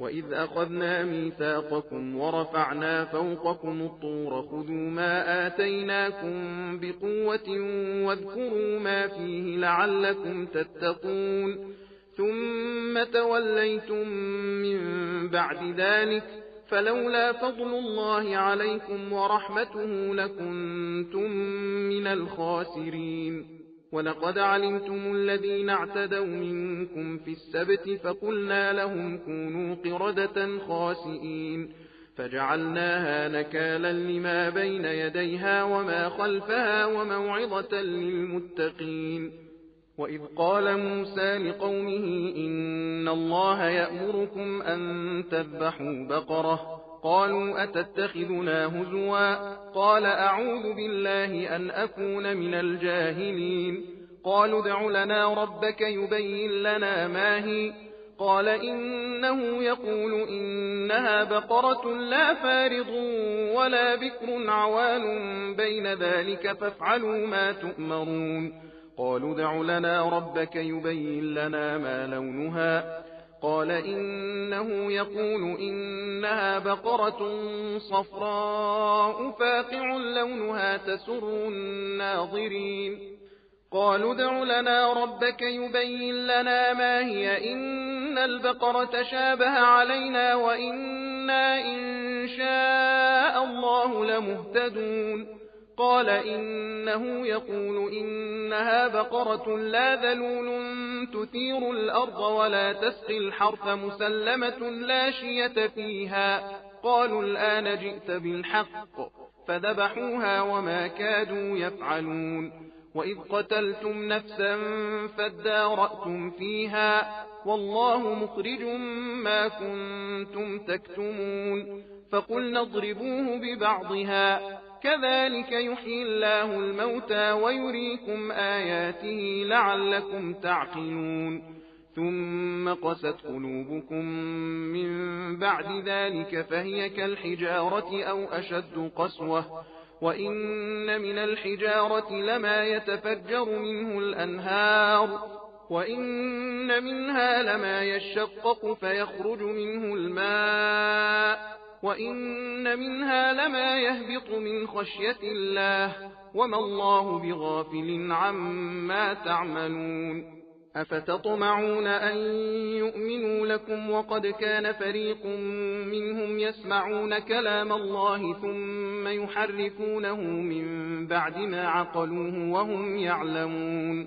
وإذ أخذنا ميثاقكم ورفعنا فوقكم الطور خذوا ما آتيناكم بقوة واذكروا ما فيه لعلكم تتقون ثم توليتم من بعد ذلك فلولا فضل الله عليكم ورحمته لكنتم من الخاسرين ولقد علمتم الذين اعتدوا منكم في السبت فقلنا لهم كونوا قردة خاسئين فجعلناها نكالا لما بين يديها وما خلفها وموعظة للمتقين. وإذ قال موسى لقومه إن الله يأمركم أن تذبحوا بقرة قالوا أتتخذنا هزوا قال أعوذ بالله أن أكون من الجاهلين. قالوا ادع لنا ربك يبين لنا ما هي قال إنه يقول إنها بقرة لا فارض ولا بكر عوان بين ذلك فافعلوا ما تؤمرون. قالوا ادع لنا ربك يبين لنا ما لونها قال إنه يقول إنها بقرة صفراء فاقع لونها تسر الناظرين. قالوا ادع لنا ربك يبين لنا ما هي إن البقرة شابه علينا وإنا إن شاء الله لمهتدون. قال إنه يقول إنها بقرة لا ذلول تثير الأرض ولا تسقي الحرث مسلمة لا شية فيها. قالوا الآن جئت بالحق فذبحوها وما كادوا يفعلون. وإذ قتلتم نفسا فادارأتم فيها والله مخرج ما كنتم تكتمون. فقلنا اضربوه ببعضها كذلك يحيي الله الموتى ويريكم آياته لعلكم تعقلون. ثم قست قلوبكم من بعد ذلك فهي كالحجارة أو أشد قسوة وإن من الحجارة لما يتفجر منه الأنهار وإن منها لما يشقق فيخرج منه الماء وإن منها لما يهبط من خشية الله وما الله بغافل عما تعملون. أفتطمعون أن يؤمنوا لكم وقد كان فريق منهم يسمعون كلام الله ثم يحرفونه من بعد ما عقلوه وهم يعلمون।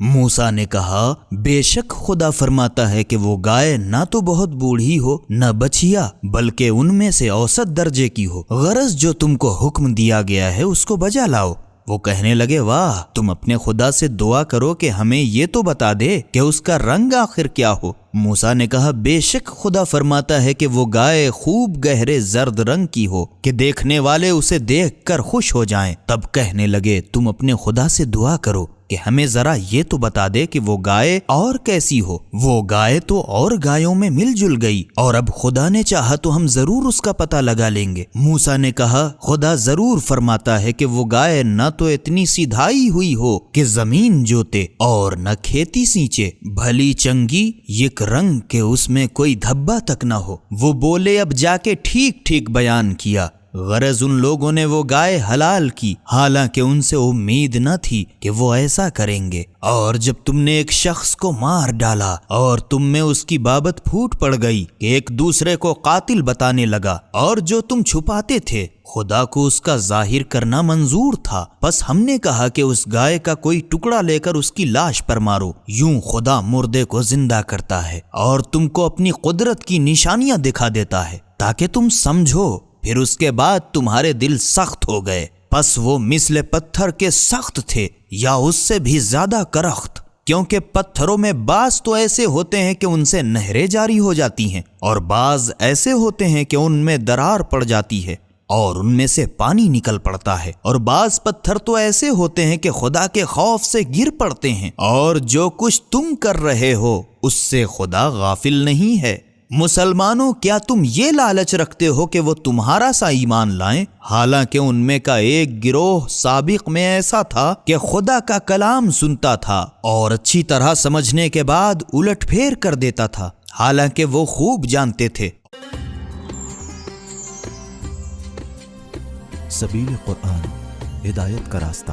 موسیٰ نے کہا بے شک خدا فرماتا ہے کہ وہ گائے نہ تو بہت بوڑھی ہو نہ بچھیا بلکہ ان میں سے اوسط درجے کی ہو، غرض جو تم کو حکم دیا گیا ہے اس کو بجا لاؤ۔ وہ کہنے لگے واہ، تم اپنے خدا سے دعا کرو کہ ہمیں یہ تو بتا دے کہ اس کا رنگ آخر کیا ہو۔ موسیٰ نے کہا بے شک خدا فرماتا ہے کہ وہ گائے خوب گہرے زرد رنگ کی ہو کہ دیکھنے والے اسے دیکھ کر خوش ہو جائیں۔ تب کہنے لگے تم اپنے خدا سے دعا کرو کہ ہمیں ذرا یہ تو بتا دے کہ وہ گائے اور کیسی ہو۔ وہ گائے تو اور گایوں میں مل جل گئی، اور اب خدا نے چاہا تو ہم ضرور اس کا پتہ لگا لیں گے۔ موسیٰ نے کہا خدا ضرور فرماتا ہے کہ وہ گائے نہ تو اتنی سیدھائی ہوئی ہو کہ زمین جوتے اور نہ کھیتی سینچے، بھلی چنگی یک رنگ کہ اس میں کوئی دھبا تک نہ ہو۔ وہ بولے اب جا کے ٹھیک ٹھیک بیان کیا، غرض ان لوگوں نے وہ گائے حلال کی، حالانکہ ان سے امید نہ تھی کہ وہ ایسا کریں گے۔ اور جب تم نے ایک شخص کو مار ڈالا اور تم میں اس کی بابت پھوٹ پڑ گئی کہ ایک دوسرے کو قاتل بتانے لگا، اور جو تم چھپاتے تھے خدا کو اس کا ظاہر کرنا منظور تھا، بس ہم نے کہا کہ اس گائے کا کوئی ٹکڑا لے کر اس کی لاش پر مارو، یوں خدا مردے کو زندہ کرتا ہے اور تم کو اپنی قدرت کی نشانیاں دکھا دیتا ہے تاکہ تم سمجھو۔ پھر اس کے بعد تمہارے دل سخت ہو گئے، پس وہ مثل پتھر کے سخت تھے یا اس سے بھی زیادہ کرخت، کیونکہ پتھروں میں بعض تو ایسے ہوتے ہیں کہ ان سے نہریں جاری ہو جاتی ہیں، اور بعض ایسے ہوتے ہیں کہ ان میں درار پڑ جاتی ہے اور ان میں سے پانی نکل پڑتا ہے، اور بعض پتھر تو ایسے ہوتے ہیں کہ خدا کے خوف سے گر پڑتے ہیں، اور جو کچھ تم کر رہے ہو اس سے خدا غافل نہیں ہے۔ مسلمانوں کیا تم یہ لالچ رکھتے ہو کہ وہ تمہارا سا ایمان لائیں، حالانکہ ان میں کا ایک گروہ سابق میں ایسا تھا کہ خدا کا کلام سنتا تھا اور اچھی طرح سمجھنے کے بعد الٹ پھیر کر دیتا تھا، حالانکہ وہ خوب جانتے تھے۔ سبیل قرآن، ہدایت کا راستہ۔